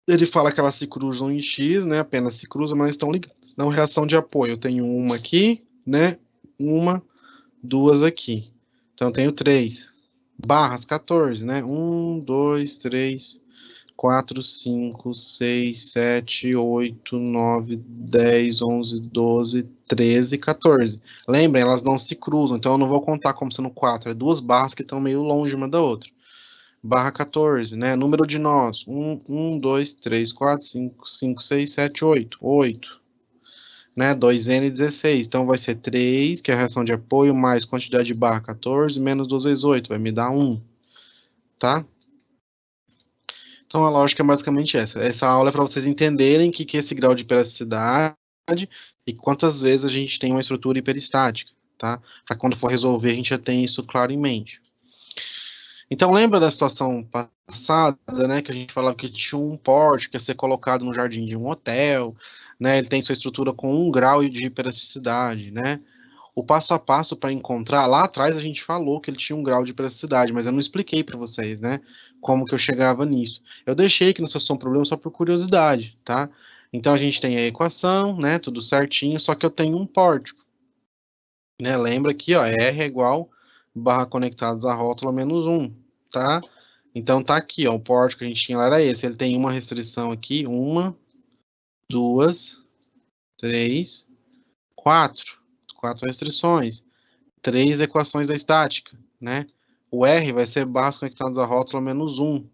ele fala que elas se cruzam em X, né? Apenas se cruzam, mas estão ligadas. Não, reação de apoio. Eu tenho uma aqui, né? Uma, duas aqui. Então, eu tenho três. Barras, 14, né? 1, 2, 3, 4, 5, 6, 7, 8, 9, 10, 11, 12, 13, 14. Lembrem, elas não se cruzam, então eu não vou contar como sendo 4. É duas barras que estão meio longe uma da outra. Barra 14, né? Número de nós. 1, 2, 3, 4, 5, 5, 6, 7, 8. 8. Né? 2N16. Então vai ser 3, que é a reação de apoio, mais quantidade de barra 14, menos 2 vezes 8. Vai me dar 1. Tá? Então a lógica é basicamente essa. Essa aula é para vocês entenderem o que é esse grau de hiperasticidade e quantas vezes a gente tem uma estrutura hiperestática. Tá? Para quando for resolver, a gente já tem isso claro em mente. Então, lembra da situação passada, né, que a gente falava que tinha um porte que ia ser colocado no jardim de um hotel, né, ele tem sua estrutura com 1 grau de hiperasticidade, né? O passo a passo para encontrar, lá atrás a gente falou que ele tinha 1 grau de hiperasticidade, mas eu não expliquei para vocês, né, como que eu chegava nisso. Eu deixei aqui no Solução Problema só por curiosidade, tá? Então, a gente tem a equação, né, tudo certinho, só que eu tenho um pórtico, né? Lembra aqui, ó, R é igual barra conectados à rótula menos 1, tá? Então tá aqui, ó, o pórtico que a gente tinha lá era esse. Ele tem uma restrição aqui, 1, 2, 3, 4. 4 restrições. 3 equações da estática, né? O R vai ser barras conectadas à rótula menos 1.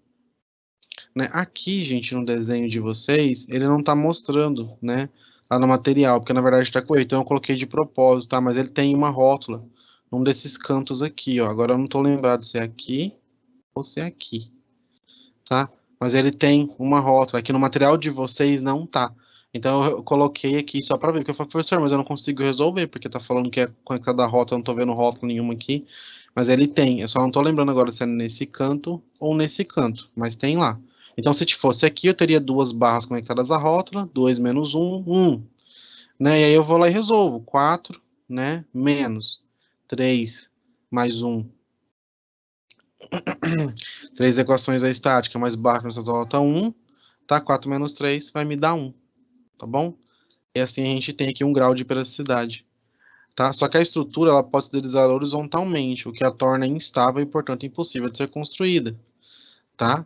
Né? Aqui, gente, no desenho de vocês, ele não tá mostrando, né? Lá no material, porque na verdade tá correto. Então eu coloquei de propósito, tá? Mas ele tem uma rótula num desses cantos aqui, ó. Agora eu não tô lembrado se é aqui ou se é aqui, tá? Mas ele tem uma rótula. Aqui no material de vocês não tá. Então eu coloquei aqui só para ver, porque eu falei, professor, mas eu não consigo resolver, porque tá falando que é conectado à rótula, eu não tô vendo rótula nenhuma aqui. Mas ele tem, eu só não tô lembrando agora se é nesse canto ou nesse canto, mas tem lá. Então se fosse aqui, eu teria duas barras conectadas à rótula, 2 menos 1, 1. Né? E aí eu vou lá e resolvo. 4, né? Menos 3 mais 1. 3 equações da estática mais barra nessa volta 1, tá? 4 menos 3 vai me dar 1, tá bom? E assim a gente tem aqui 1 grau de hiperasticidade, tá? Só que a estrutura ela pode se deslizar horizontalmente, o que a torna instável e, portanto, impossível de ser construída, tá?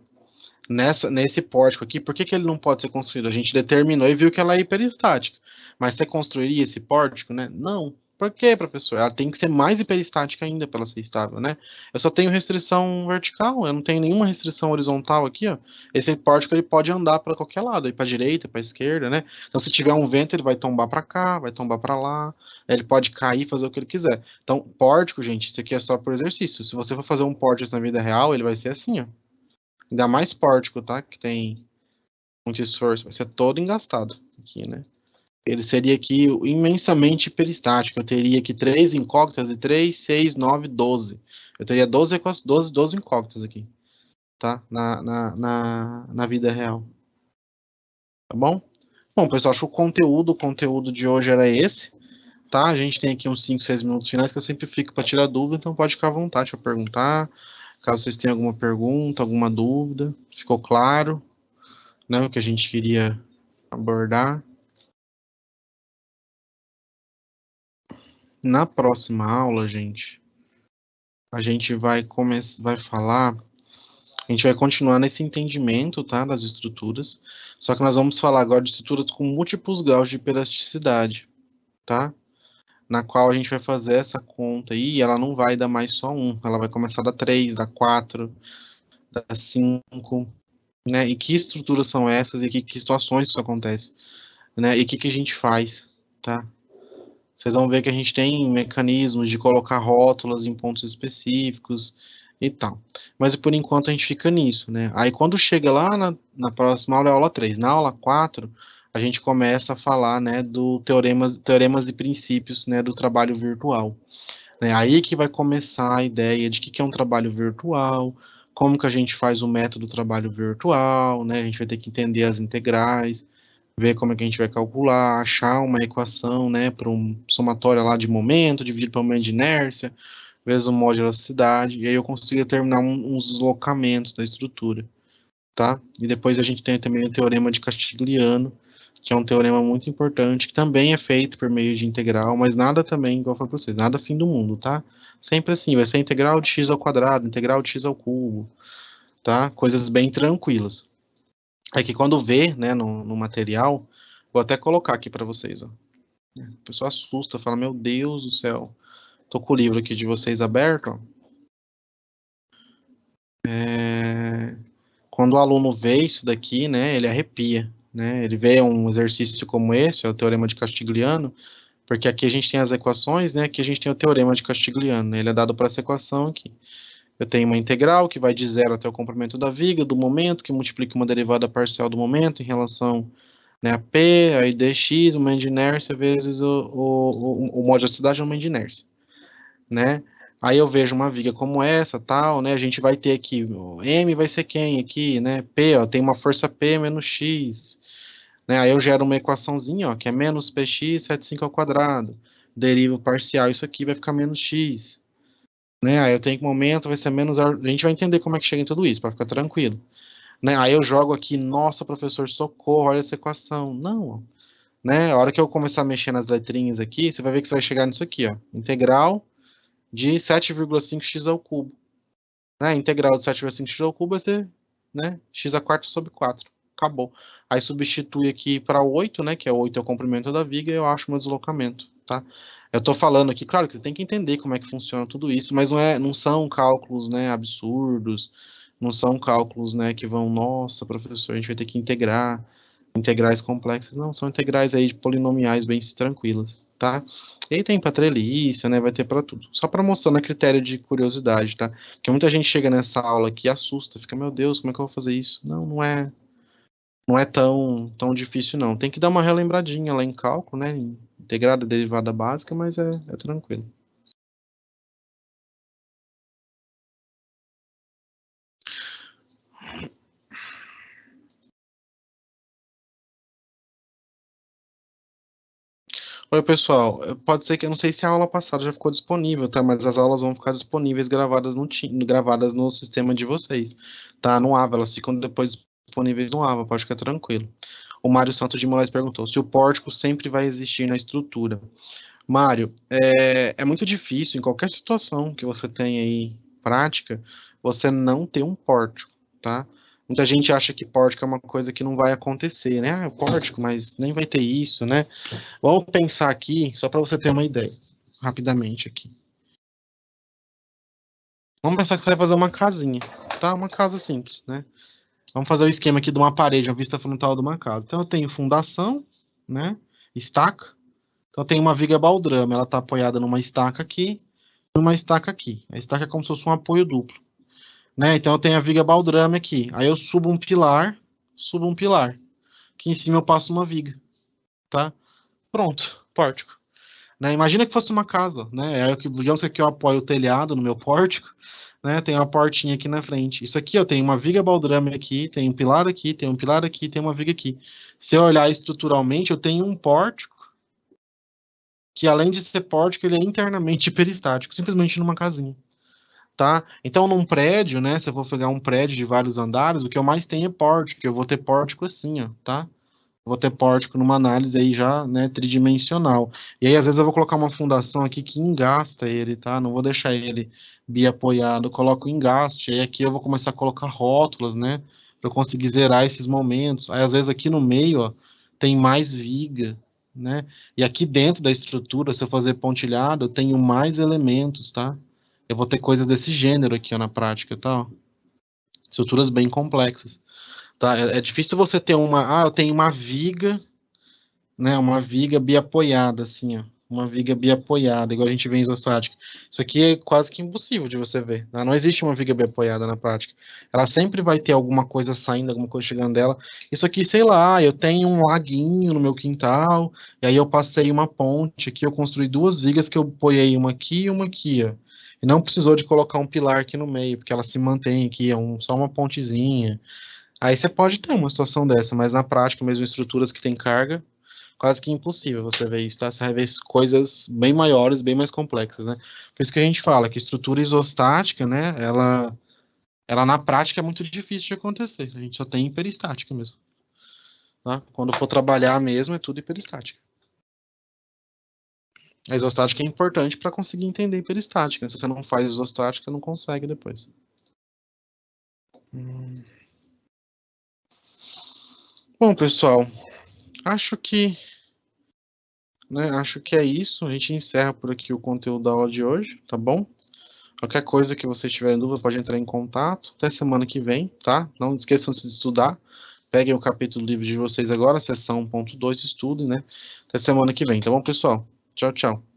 Nesse pórtico aqui, por que que ele não pode ser construído? A gente determinou e viu que ela é hiperestática. Mas você construiria esse pórtico, né? Não. Por quê, professor? Ela tem que ser mais hiperestática ainda para ela ser estável, né? Eu só tenho restrição vertical, eu não tenho nenhuma restrição horizontal aqui, ó. Esse pórtico ele pode andar para qualquer lado, para direita, para esquerda, né? Então, se tiver um vento, ele vai tombar para cá, vai tombar para lá, ele pode cair, fazer o que ele quiser. Então, pórtico, gente, isso aqui é só por exercício. Se você for fazer um pórtico na vida real, ele vai ser assim, ó. Ainda mais pórtico, tá? Que tem muito esforço. Vai ser todo engastado aqui, né? Ele seria aqui imensamente hiperestático. Eu teria aqui 3 incógnitas e 3, 6, 9, 12. Eu teria 12 incógnitas aqui, tá? Na vida real. Tá bom? Bom, pessoal, acho que o conteúdo de hoje era esse, tá? A gente tem aqui uns 5, 6 minutos finais que eu sempre fico para tirar dúvida, então pode ficar à vontade para perguntar. Caso vocês tenham alguma pergunta, alguma dúvida, ficou claro? Né, o que a gente queria abordar. Na próxima aula, gente, a gente vai falar, a gente vai continuar nesse entendimento, tá, das estruturas, só que nós vamos falar agora de estruturas com múltiplos graus de hiperasticidade, tá? Na qual a gente vai fazer essa conta aí, e ela não vai dar mais só 1, ela vai começar a dar 3, dar 4, dar 5, né? E que estruturas são essas e que situações isso acontece? né? E o que que a gente faz, tá? Vocês vão ver que a gente tem mecanismos de colocar rótulas em pontos específicos e tal. Mas por enquanto a gente fica nisso, né? Aí quando chega lá na próxima aula, é a aula 3. Na aula 4, a gente começa a falar, né, do teoremas e princípios, né, do trabalho virtual. Né? Aí que vai começar a ideia de o que é um trabalho virtual, como que a gente faz o método trabalho virtual, né? A gente vai ter que entender as integrais, ver como é que a gente vai calcular, achar uma equação, né, para um somatório lá de momento, dividido pelo momento de inércia, vezes o módulo de elasticidade, e aí eu consigo determinar uns deslocamentos da estrutura, tá? E depois a gente tem também o teorema de Castigliano, que é um teorema muito importante, que também é feito por meio de integral, mas nada também, igual eu falei para vocês, nada fim do mundo, tá? Sempre assim, vai ser integral de x ao quadrado, integral de x ao cubo, tá? Coisas bem tranquilas. É que quando vê, né, no material, vou até colocar aqui para vocês, ó. A pessoa assusta, fala, meu Deus do céu. Tô com o livro aqui de vocês aberto, ó. Quando o aluno vê isso daqui, né, ele arrepia, né? Ele vê um exercício como esse, é o teorema de Castigliano, porque aqui a gente tem as equações, né? Aqui a gente tem o teorema de Castigliano, né? Ele é dado para essa equação aqui. Eu tenho uma integral que vai de zero até o comprimento da viga, do momento, que multiplica uma derivada parcial do momento em relação, né, a P, aí dx, o momento de inércia, vezes o módulo de cidade é o momento de inércia, né? Aí eu vejo uma viga como essa, tal, né? A gente vai ter aqui, o M vai ser quem aqui, né? P, ó, tem uma força P menos X, né? Aí eu gero uma equaçãozinha, ó, que é menos PX 75 ao quadrado. Deriva parcial, isso aqui vai ficar menos X, né? Aí eu tenho que momento vai ser menos, a gente vai entender como é que chega em tudo isso, para ficar tranquilo, né? Aí eu jogo aqui, nossa, professor, socorro, olha essa equação. Não, né? A hora que eu começar a mexer nas letrinhas aqui, você vai ver que você vai chegar nisso aqui, ó. Integral de 7,5x ao cubo. Né? Integral de 7,5x ao cubo vai ser, né, x a quarta sobre 4. Acabou. Aí substitui aqui para 8, né, que é 8 é o comprimento da viga, e eu acho meu deslocamento, tá? Eu estou falando aqui, claro que você tem que entender como é que funciona tudo isso, mas não são cálculos, né, absurdos, não são cálculos, né, que vão, nossa, professor, a gente vai ter que integrar, integrais complexas, não, são integrais aí de polinomiais bem tranquilas, tá? E aí tem para treliça, né, vai ter para tudo. Só para mostrar no critério de curiosidade, tá? Porque muita gente chega nessa aula aqui e assusta, fica, meu Deus, como é que eu vou fazer isso? Não, não é tão difícil, não. Tem que dar uma relembradinha lá em cálculo, né? Em integrada, derivada básica, mas é tranquilo. Oi, pessoal. Pode ser que eu não sei se a aula passada já ficou disponível, tá? Mas as aulas vão ficar disponíveis gravadas no sistema de vocês, tá? No Ava, elas ficam depois disponíveis no Ava, pode ficar tranquilo. O Mário Santos de Moraes perguntou se o pórtico sempre vai existir na estrutura. Mário, é muito difícil, em qualquer situação que você tenha aí prática, você não ter um pórtico, tá? Muita gente acha que pórtico é uma coisa que não vai acontecer, né? Ah, é pórtico, mas nem vai ter isso, né? Vamos pensar aqui, só para você ter uma ideia, rapidamente aqui. Vamos pensar que você vai fazer uma casinha, tá? Uma casa simples, né? Vamos fazer o esquema aqui de uma parede, a vista frontal de uma casa. Então eu tenho fundação, né? Estaca. Então eu tenho uma viga baldrame, ela está apoiada numa estaca aqui, numa estaca aqui. A estaca é como se fosse um apoio duplo, né? Então eu tenho a viga baldrame aqui. Aí eu subo um pilar. Aqui em cima eu passo uma viga, tá? Pronto, pórtico. Né? Imagina que fosse uma casa, né? Digamos que aqui eu apoio o telhado no meu pórtico, né? Tem uma portinha aqui na frente. Isso aqui, eu tenho uma viga baldrame aqui, tem um pilar aqui, tem um pilar aqui, tem uma viga aqui. Se eu olhar estruturalmente, eu tenho um pórtico que, além de ser pórtico, ele é internamente hiperestático, simplesmente numa casinha, tá? Então, num prédio, né? Se eu for pegar um prédio de vários andares, o que eu mais tenho é pórtico. Eu vou ter pórtico assim, ó, tá? Vou ter pórtico numa análise aí já, né, tridimensional. E aí, às vezes, eu vou colocar uma fundação aqui que engasta ele, tá? Não vou deixar ele biapoiado, eu coloco engaste. Aí aqui eu vou começar a colocar rótulas, né? Para eu conseguir zerar esses momentos. Aí, às vezes, aqui no meio, ó, tem mais viga, né? E aqui dentro da estrutura, se eu fazer pontilhado, eu tenho mais elementos, tá? Eu vou ter coisas desse gênero aqui, ó, na prática, tá? Estruturas bem complexas. Tá? É difícil você ter eu tenho uma viga né, uma viga biapoiada, assim, ó. Uma viga biapoiada, igual a gente vê em isostática. Isso aqui é quase que impossível de você ver, tá? Não existe uma viga biapoiada na prática. Ela sempre vai ter alguma coisa saindo, alguma coisa chegando dela. Isso aqui, sei lá, eu tenho um laguinho no meu quintal, e aí eu passei uma ponte aqui, eu construí duas vigas que eu apoiei uma aqui e uma aqui, ó. E não precisou de colocar um pilar aqui no meio, porque ela se mantém aqui, só uma pontezinha. Aí você pode ter uma situação dessa, mas na prática, mesmo estruturas que tem carga, quase que impossível você ver isso, tá? Você vai ver coisas bem maiores, bem mais complexas, né? Por isso que a gente fala que estrutura isostática, né? Ela na prática é muito difícil de acontecer. A gente só tem hiperestática mesmo, tá? Quando for trabalhar mesmo, é tudo hiperestática. A isostática é importante para conseguir entender hiperestática, né? Se você não faz isostática, você não consegue depois. Hum. Bom, pessoal, acho que, acho que é isso. A gente encerra por aqui o conteúdo da aula de hoje, tá bom? Qualquer coisa que você tiver em dúvida, pode entrar em contato. Até semana que vem, tá? Não esqueçam de estudar. Peguem o capítulo do livro de vocês agora, seção 1.2, estudem, né? Até semana que vem, tá bom, pessoal? Tchau, tchau.